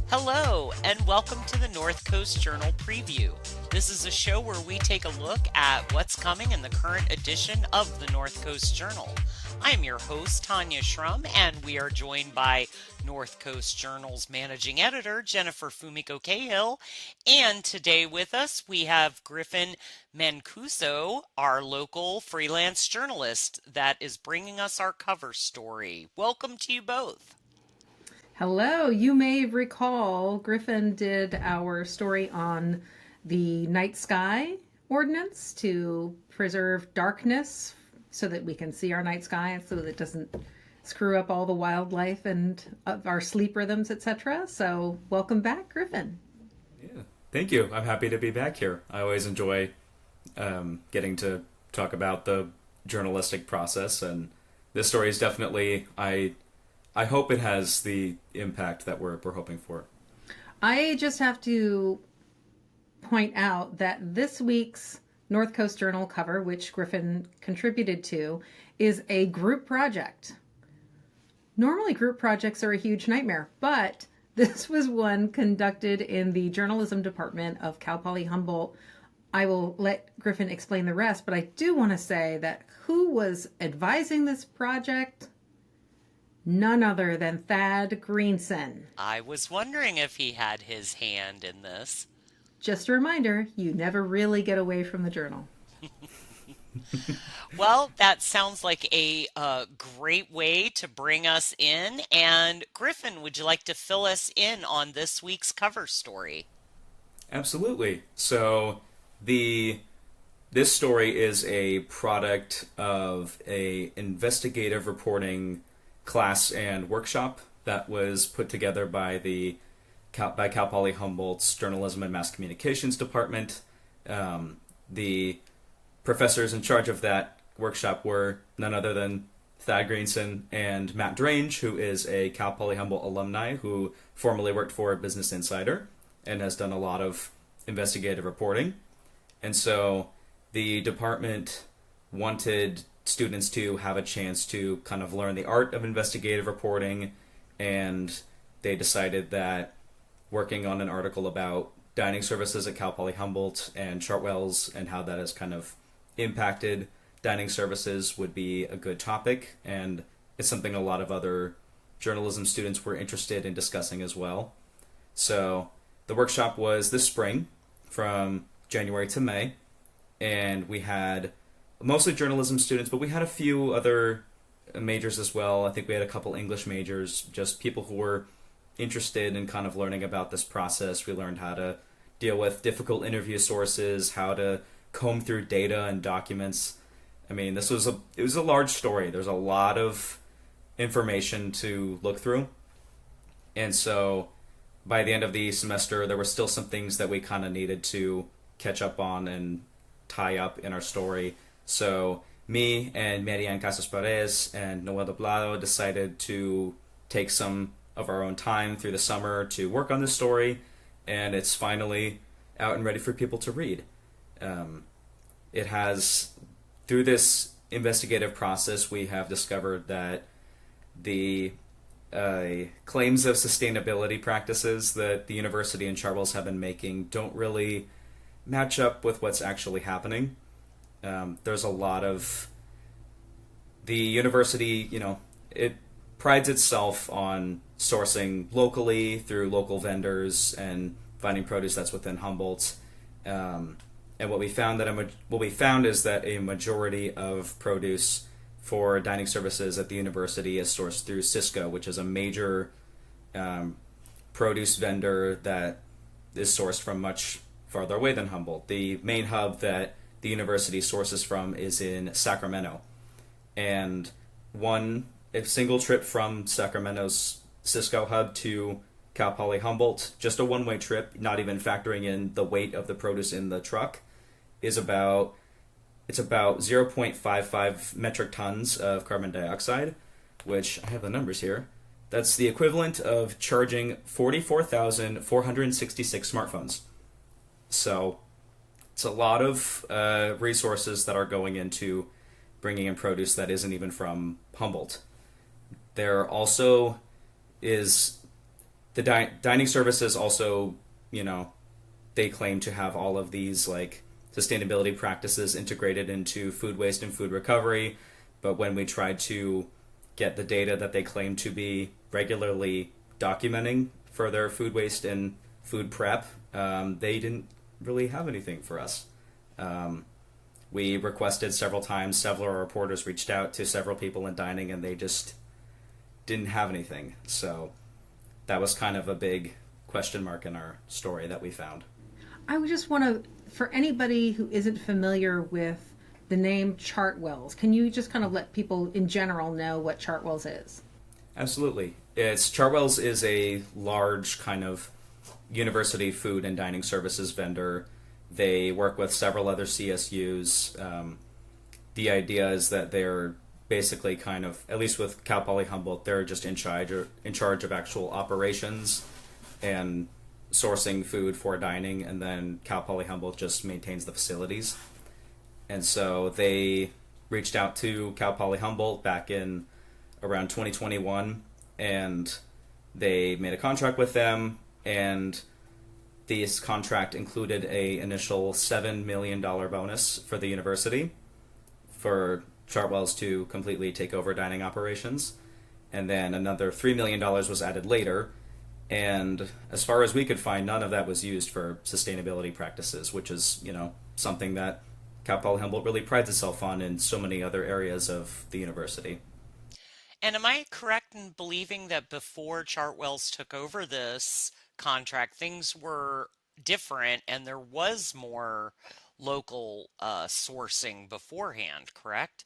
Hello, and welcome to the North Coast Journal Preview. This is a show where we take a look at what's coming in the current edition of the North Coast Journal. I am your host, Tanya Shrum, and we are joined by North Coast Journal's managing editor, Jennifer Fumiko Cahill. And today with us, we have Griffin Mancuso, our local freelance journalist that is bringing us our cover story. Welcome to you both. Hello. You may recall Griffin did our story on the night sky ordinance to preserve darkness so that we can see our night sky and so that it doesn't screw up all the wildlife and our sleep rhythms, etc. So welcome back, Griffin. Yeah, thank you. I'm happy to be back here. I always enjoy getting to talk about the journalistic process, and this story is definitely, I hope it has the impact that we're hoping for. I just have to point out that this week's North Coast Journal cover, which Griffin contributed to, is a group project. Normally group projects are a huge nightmare, but this was one conducted in the journalism department of Cal Poly Humboldt. I will let Griffin explain the rest, but I do want to say that who was advising this project? None other than Thad Greenson. I was wondering if he had his hand in this. Just a reminder, you never really get away from the journal. Well, that sounds like a great way to bring us in. And Griffin, would you like to fill us in on this week's cover story? Absolutely. So this story is a product of a investigative reporting class and workshop that was put together by by Cal Poly Humboldt's Journalism and Mass Communications Department. The professors in charge of that workshop were none other than Thad Greenson and Matt Drange, who is a Cal Poly Humboldt alumni who formerly worked for Business Insider and has done a lot of investigative reporting. And so the department wanted students to have a chance to kind of learn the art of investigative reporting, and they decided that working on an article about dining services at Cal Poly Humboldt and Chartwells and how that has kind of impacted dining services would be a good topic, and it's something a lot of other journalism students were interested in discussing as well. So the workshop was this spring from January to May, and we had mostly journalism students, but we had a few other majors as well. I think we had a couple English majors, just people who were interested in kind of learning about this process. We learned how to deal with difficult interview sources, how to comb through data and documents. I mean, it was a large story. There's a lot of information to look through. And so by the end of the semester, there were still some things that we kind of needed to catch up on and tie up in our story. So me and Marianne Casas Perez and Noel Doblado decided to take some of our own time through the summer to work on this story, and it's finally out and ready for people to read. It has, through this investigative process, we have discovered that the claims of sustainability practices that the university and Chartwells have been making don't really match up with what's actually happening. There's a lot of the university, it prides itself on sourcing locally through local vendors and finding produce that's within Humboldt. And what we found is that a majority of produce for dining services at the university is sourced through Cisco, which is a major produce vendor that is sourced from much farther away than Humboldt. The main hub that the university sources from is in Sacramento. And a single trip from Sacramento's Cisco hub to Cal Poly Humboldt, just a one-way trip, not even factoring in the weight of the produce in the truck, is about it's about 0.55 metric tons of carbon dioxide, which I have the numbers here. That's the equivalent of charging 44,466 smartphones. So it's a lot of resources that are going into bringing in produce that isn't even from Humboldt. There also is the dining services also, they claim to have all of these like sustainability practices integrated into food waste and food recovery, but when we tried to get the data that they claim to be regularly documenting for their food waste and food prep, they didn't really have anything for us. We requested several times, several reporters reached out to several people in dining, and they just didn't have anything. So that was kind of a big question mark in our story that we found. I would just want to, for anybody who isn't familiar with the name Chartwells, can you just kind of let people in general know what Chartwells is? Absolutely. Chartwells is a large kind of university food and dining services vendor. They work with several other CSUs. The idea is that they're basically kind of, at least with Cal Poly Humboldt, they're just in charge of actual operations and sourcing food for dining, and then Cal Poly Humboldt just maintains the facilities. And so they reached out to Cal Poly Humboldt back in around 2021, and they made a contract with them, and this contract included a initial $7 million bonus for the university for Chartwells to completely take over dining operations. And then another $3 million was added later. And as far as we could find, none of that was used for sustainability practices, which is, something that Cal Poly Humboldt really prides itself on in so many other areas of the university. And am I correct in believing that before Chartwells took over this contract, things were different and there was more local sourcing beforehand, correct?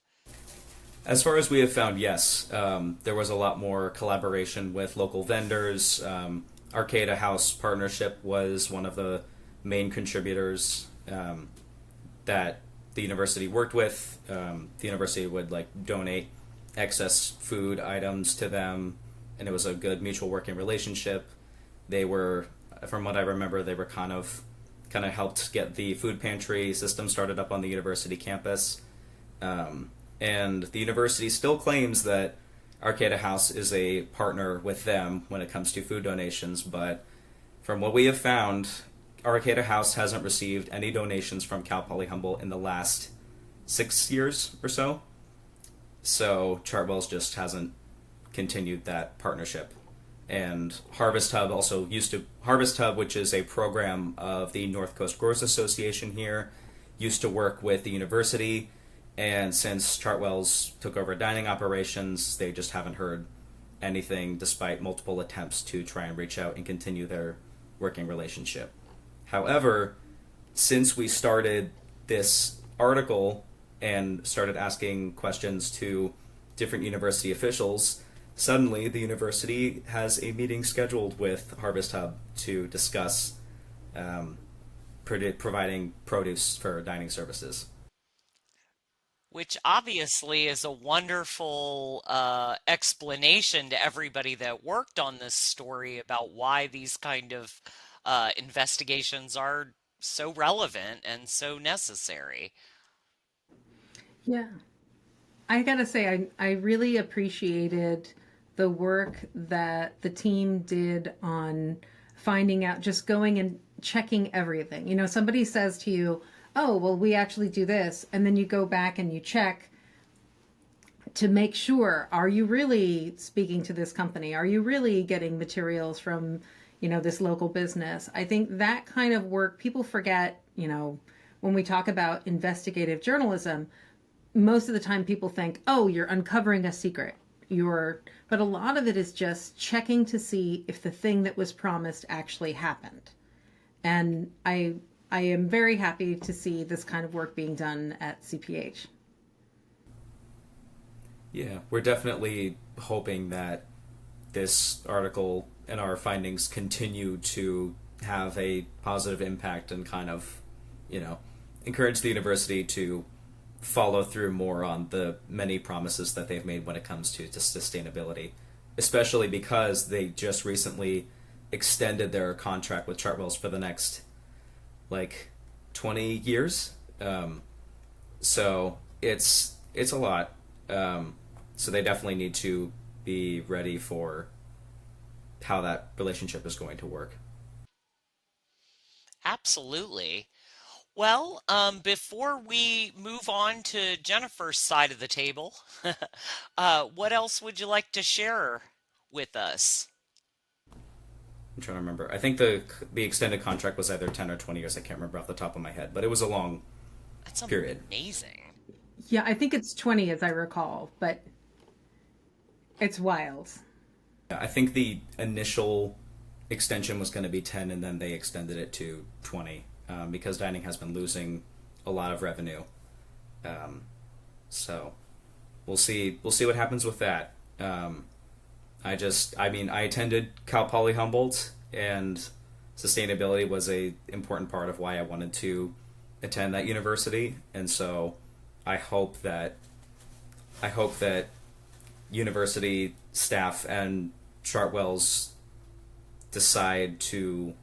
As far as we have found, yes. There was a lot more collaboration with local vendors. Arcata House Partnership was one of the main contributors that the university worked with. The university would donate excess food items to them, and it was a good mutual working relationship. They were, from what I remember, they were kind of helped get the food pantry system started up on the university campus. And the university still claims that Arcata House is a partner with them when it comes to food donations, but from what we have found, Arcata House hasn't received any donations from Cal Poly Humboldt in the last 6 years or so. So Chartwells just hasn't continued that partnership. And Harvest Hub, which is a program of the North Coast Growers Association here, used to work with the university, and since Chartwells took over dining operations, they just haven't heard anything despite multiple attempts to try and reach out and continue their working relationship. However, since we started this article and started asking questions to different university officials, suddenly the university has a meeting scheduled with Harvest Hub to discuss providing produce for dining services. Which obviously is a wonderful explanation to everybody that worked on this story about why these kind of investigations are so relevant and so necessary. Yeah. I gotta say, I really appreciated the work that the team did on finding out, just going and checking everything. Somebody says to you, oh, well, we actually do this. And then you go back and you check to make sure, are you really speaking to this company? Are you really getting materials from, this local business? I think that kind of work, people forget, when we talk about investigative journalism, most of the time people think, oh, you're uncovering a secret. But a lot of it is just checking to see if the thing that was promised actually happened. And I am very happy to see this kind of work being done at CPH. Yeah, we're definitely hoping that this article and our findings continue to have a positive impact and kind of, encourage the university to follow through more on the many promises that they've made when it comes to sustainability, especially because they just recently extended their contract with Chartwells for the next like 20 years. So it's a lot. So they definitely need to be ready for how that relationship is going to work. Absolutely. Well, before we move on to Jennifer's side of the table, what else would you like to share with us? I'm trying to remember. I think the extended contract was either 10 or 20 years. I can't remember off the top of my head, but it was a long That's period. amazing. Yeah, I think it's 20 as I recall, but it's wild. I think the initial extension was going to be 10, and then they extended it to 20 because dining has been losing a lot of revenue. Um, so we'll see. We'll see what happens with that. I mean, I attended Cal Poly Humboldt, and sustainability was a important part of why I wanted to attend that university, and so I hope that I hope that university staff and Chartwells decide to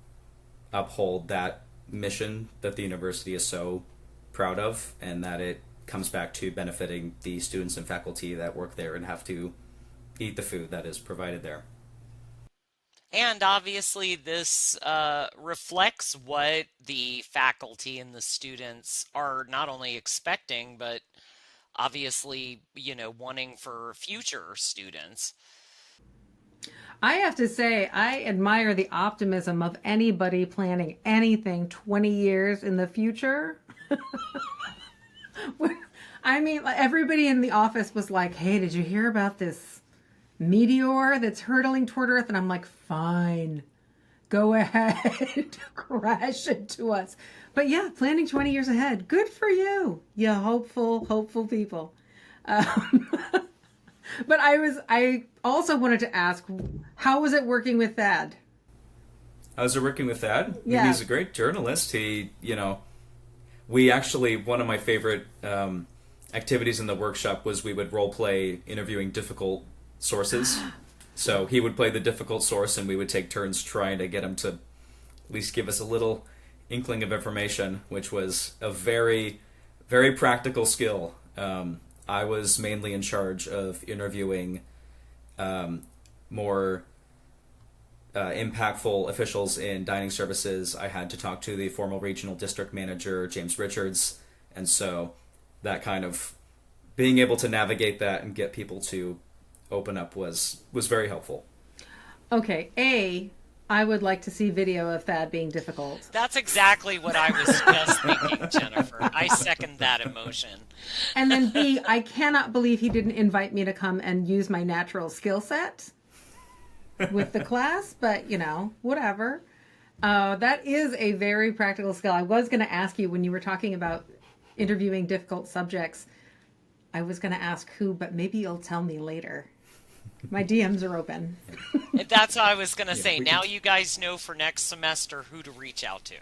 uphold that mission that the university is so proud of, and that it comes back to benefiting the students and faculty that work there and have to eat the food that is provided there. And obviously, this reflects what the faculty and the students are not only expecting, but obviously, wanting for future students. I have to say, I admire the optimism of anybody planning anything 20 years in the future. I mean, everybody in the office was like, hey, did you hear about this meteor that's hurtling toward Earth? And I'm like, fine, go ahead, crash into us. But yeah, planning 20 years ahead. Good for you. You hopeful people. Um, but I also wanted to ask, how was it working with Thad? How's it working with that? Yeah. He's a great journalist. We actually, one of my favorite activities in the workshop was we would role play interviewing difficult sources. So he would play the difficult source, and we would take turns trying to get him to at least give us a little inkling of information, which was a very, very practical skill. I was mainly in charge of interviewing more impactful officials in dining services. I had to talk to the former regional district manager, James Richards, and so that kind of being able to navigate that and get people to open up was very helpful. Okay, I would like to see video of Thad being difficult. That's exactly what I was just thinking, Jennifer. I second that emotion. And then B, I cannot believe he didn't invite me to come and use my natural skill set with the class, but whatever. That is a very practical skill. I was going to ask you when you were talking about interviewing difficult subjects, I was going to ask who, but maybe you'll tell me later. My DMs are open. That's what I was going to say. we Now can- you guys know for next semester who to reach out to.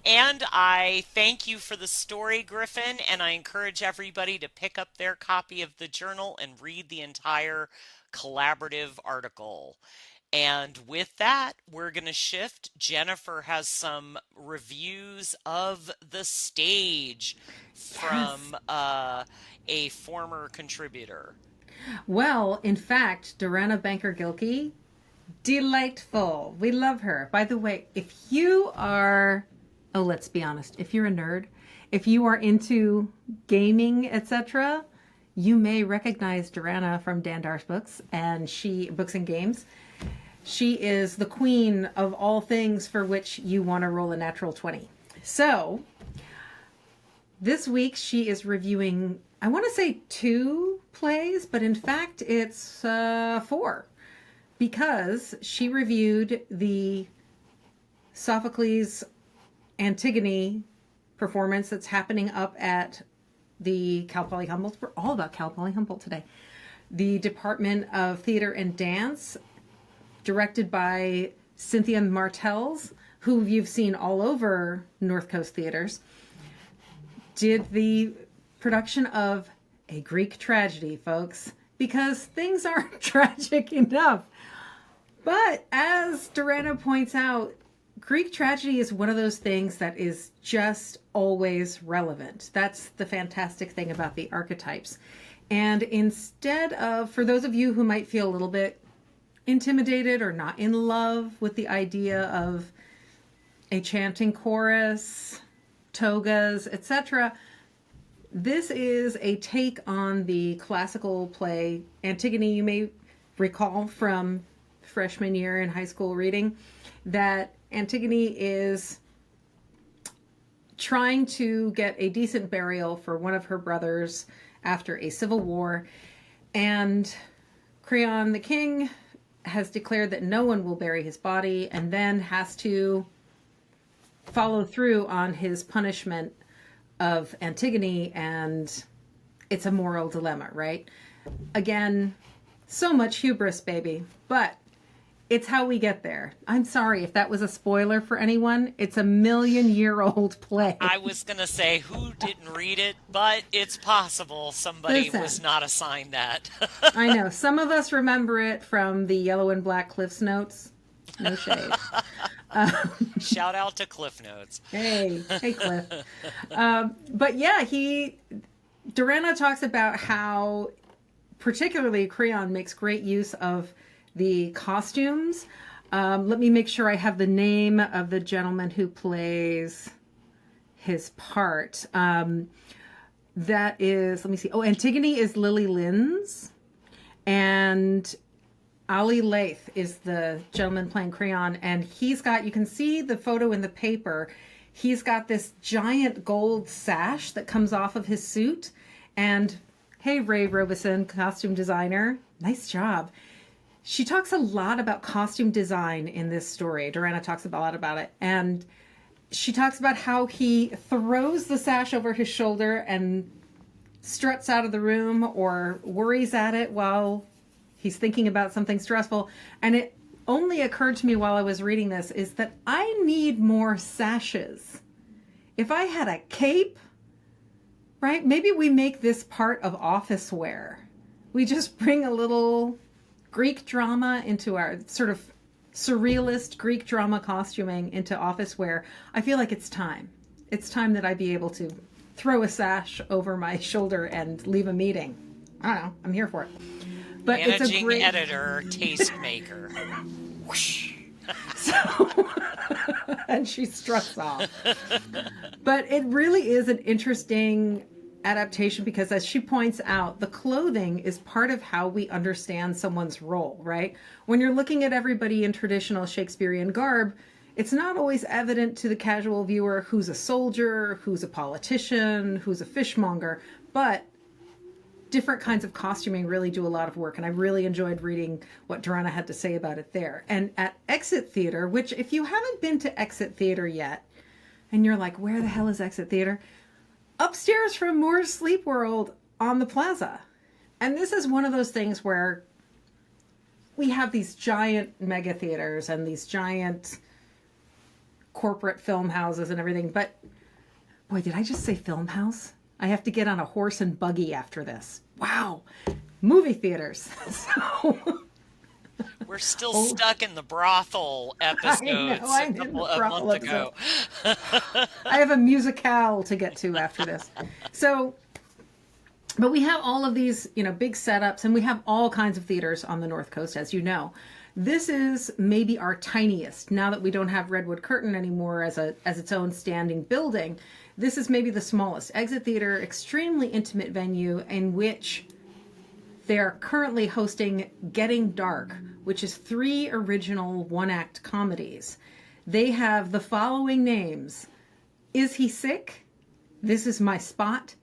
And I thank you for the story, Griffin, and I encourage everybody to pick up their copy of the journal and read the entire collaborative article. And with that, we're going to shift. Jennifer has some reviews of the stage from a former contributor. Well, in fact, Dorana Banker-Gilkey, delightful. We love her. By the way, if you are, let's be honest, if you're a nerd, if you are into gaming, etc., you may recognize Dorana from Dan Dar's books books and games. She is the queen of all things for which you want to roll a natural 20. So, this week she is reviewing, I want to say 2 plays, but in fact it's 4. Because she reviewed the Sophocles Antigone performance that's happening up at the Cal Poly Humboldt. We're all about Cal Poly Humboldt today. The Department of Theater and Dance, directed by Cynthia Martels, who you've seen all over North Coast theaters. did the production of a Greek tragedy, folks, because things aren't tragic enough. But as Dorana points out, Greek tragedy is one of those things that is just always relevant. That's the fantastic thing about the archetypes. And instead of, for those of you who might feel a little bit intimidated or not in love with the idea of a chanting chorus, togas, etc., this is a take on the classical play Antigone. You may recall from freshman year in high school reading that Antigone is trying to get a decent burial for one of her brothers after a civil war, and Creon the king has declared that no one will bury his body, and then has to follow through on his punishment of Antigone, and it's a moral dilemma, right? Again, so much hubris, baby, but it's how we get there. I'm sorry if that was a spoiler for anyone. It's a million-year-old play. I was going to say, who didn't read it? But it's possible somebody was not assigned that. I know. Some of us remember it from the Yellow and Black Cliffs Notes. No shade. Shout out to Cliff Notes. Hey Cliff. But yeah, Dorana talks about how particularly Creon makes great use of the costumes. Let me make sure I have the name of the gentleman who plays his part. That is, let me see. Oh, Antigone is Lily Lynn's, and Ali Lath is the gentleman playing Creon, and he's got, you can see the photo in the paper, he's got this giant gold sash that comes off of his suit, and hey, Ray Robeson, costume designer, nice job. She talks a lot about costume design in this story. Dorana talks a lot about it. And she talks about how he throws the sash over his shoulder and struts out of the room or worries at it while he's thinking about something stressful. And it only occurred to me while I was reading this is that I need more sashes. If I had a cape, right? Maybe we make this part of office wear. We just bring a little Greek drama into our sort of surrealist Greek drama costuming into office wear. I feel like it's time. It's time that I be able to throw a sash over my shoulder and leave a meeting. I don't know. I'm here for it. But Managing it's a great editor, tastemaker. Whoosh. So, and she struts off. But it really is an interesting adaptation because, as she points out, the clothing is part of how we understand someone's role, right? When you're looking at everybody in traditional Shakespearean garb, it's not always evident to the casual viewer who's a soldier, who's a politician, who's a fishmonger, but different kinds of costuming really do a lot of work, and I really enjoyed reading what Dorana had to say about it there. And at Exit Theater, which if you haven't been to Exit Theater yet, and you're like, where the hell is Exit Theater? Upstairs from Moore's Sleep World on the plaza. And this is one of those things where we have these giant mega theaters and these giant corporate film houses and everything. But boy, did I just say film house? I have to get on a horse and buggy after this. Wow. Movie theaters. So we're still stuck in the brothel episodes a couple of months ago. I have a musicale to get to after this. So, but we have all of these, big setups, and we have all kinds of theaters on the North Coast, as you know. This is maybe our tiniest, now that we don't have Redwood Curtain anymore as its own standing building. This is maybe the smallest. Exit Theater, extremely intimate venue in which they're currently hosting Getting Dark, which is 3 original one-act comedies. They have the following names: Is He Sick? This Is My Spot,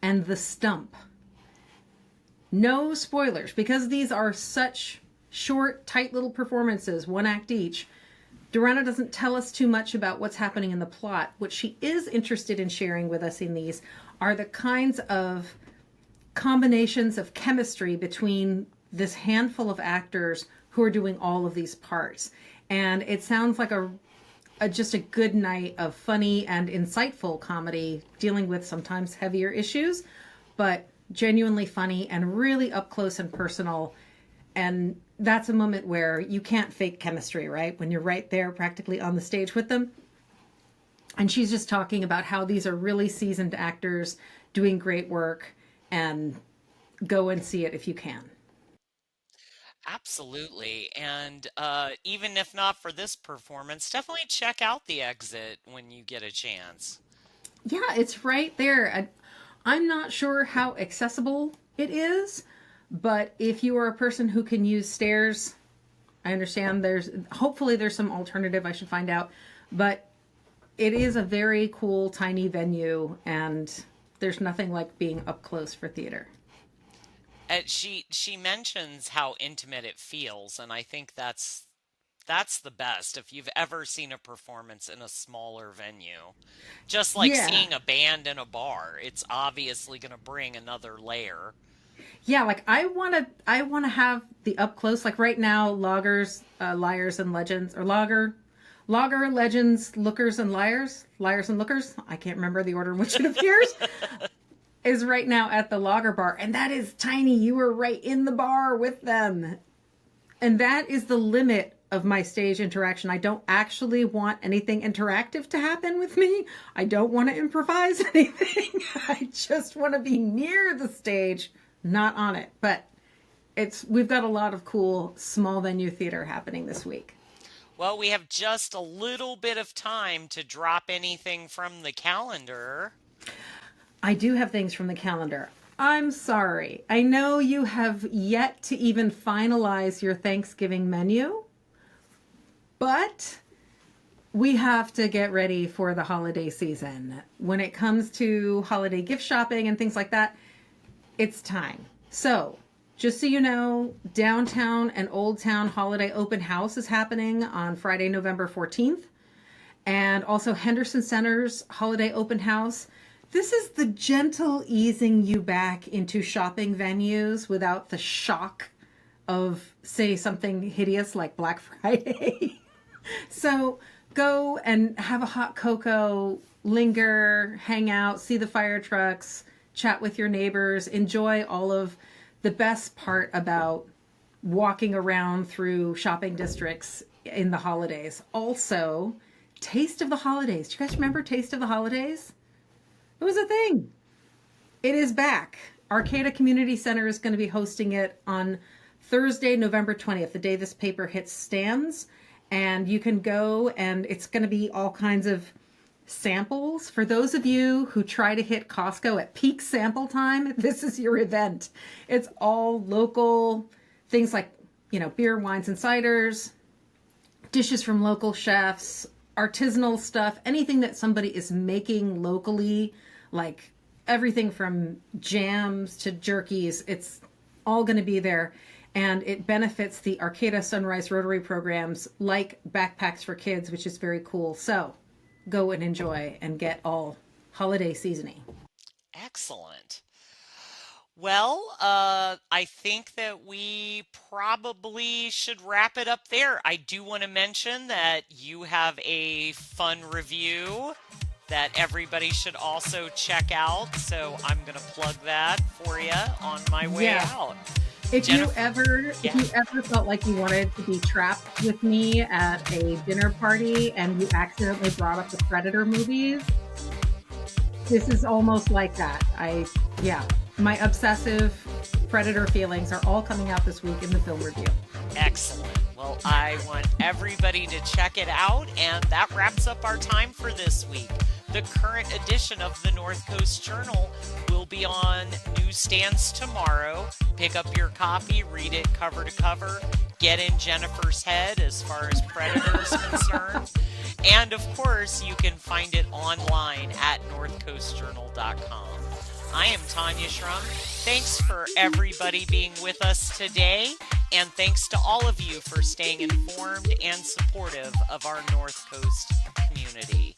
and The Stump. No spoilers, because these are such short, tight little performances, one act each. Dorana doesn't tell us too much about what's happening in the plot. What she is interested in sharing with us in these are the kinds of combinations of chemistry between this handful of actors who are doing all of these parts. And it sounds like a just a good night of funny and insightful comedy dealing with sometimes heavier issues, but genuinely funny and really up close and personal. And that's a moment where you can't fake chemistry, right? When you're right there practically on the stage with them. And she's just talking about how these are really seasoned actors doing great work, and go and see it if you can. Absolutely. And even if not for this performance, definitely check out The Exit when you get a chance. Yeah, it's right there. I'm not sure how accessible it is, but if you are a person who can use stairs, I understand hopefully there's some alternative. I should find out. But it is a very cool, tiny venue, and there's nothing like being up close for theater. She mentions how intimate it feels, and I think that's the best if you've ever seen a performance in a smaller venue. Just like Yeah. seeing a band in a bar, it's obviously going to bring another layer. Yeah, like I want to have the up close, like right now, loggers, liars and legends, or logger, legends, lookers and liars and lookers. I can't remember the order in which it appears. Is right now at the Lager Bar, and that is tiny. You were right in the bar with them. And that is the limit of my stage interaction. I don't actually want anything interactive to happen with me. I don't want to improvise anything. I just want to be near the stage, not on it. But we've got a lot of cool small venue theater happening this week. Well, we have just a little bit of time to drop anything from the calendar. I do have things from the calendar. I'm sorry. I know you have yet to even finalize your Thanksgiving menu, but we have to get ready for the holiday season. When it comes to holiday gift shopping and things like that, it's time. So, just so you know, Downtown and Old Town Holiday Open House is happening on Friday, November 14th. And also Henderson Center's Holiday Open House. This is the gentle easing you back into shopping venues without the shock of, say, something hideous like Black Friday. So go and have a hot cocoa, linger, hang out, see the fire trucks, chat with your neighbors, enjoy all of the best part about walking around through shopping districts in the holidays. Also, Taste of the Holidays. Do you guys remember Taste of the Holidays? It was a thing. It is back. Arcata Community Center is going to be hosting it on Thursday, November 20th, the day this paper hits stands. And you can go, and it's going to be all kinds of samples. For those of you who try to hit Costco at peak sample time, this is your event. It's all local things like, beer, wines, and ciders, dishes from local chefs, artisanal stuff, anything that somebody is making locally, like everything from jams to jerkies. It's all going to be there. And it benefits the Arcata Sunrise Rotary programs like Backpacks for Kids, which is very cool. So go and enjoy and get all holiday seasoning. Excellent. Well, I think that we probably should wrap it up there. I do want to mention that you have a fun review that everybody should also check out. So I'm going to plug that for you on my way out. If you ever felt like you wanted to be trapped with me at a dinner party and you accidentally brought up the Predator movies, this is almost like that. My obsessive Predator feelings are all coming out this week in the film review. Excellent. Well, I want everybody to check it out, and that wraps up our time for this week. The current edition of the North Coast Journal will be on newsstands tomorrow. Pick up your copy, read it cover to cover, get in Jennifer's head as far as Predator is concerned. And of course, you can find it online at northcoastjournal.com. I am Tanya Schrum. Thanks for everybody being with us today, and thanks to all of you for staying informed and supportive of our North Coast community.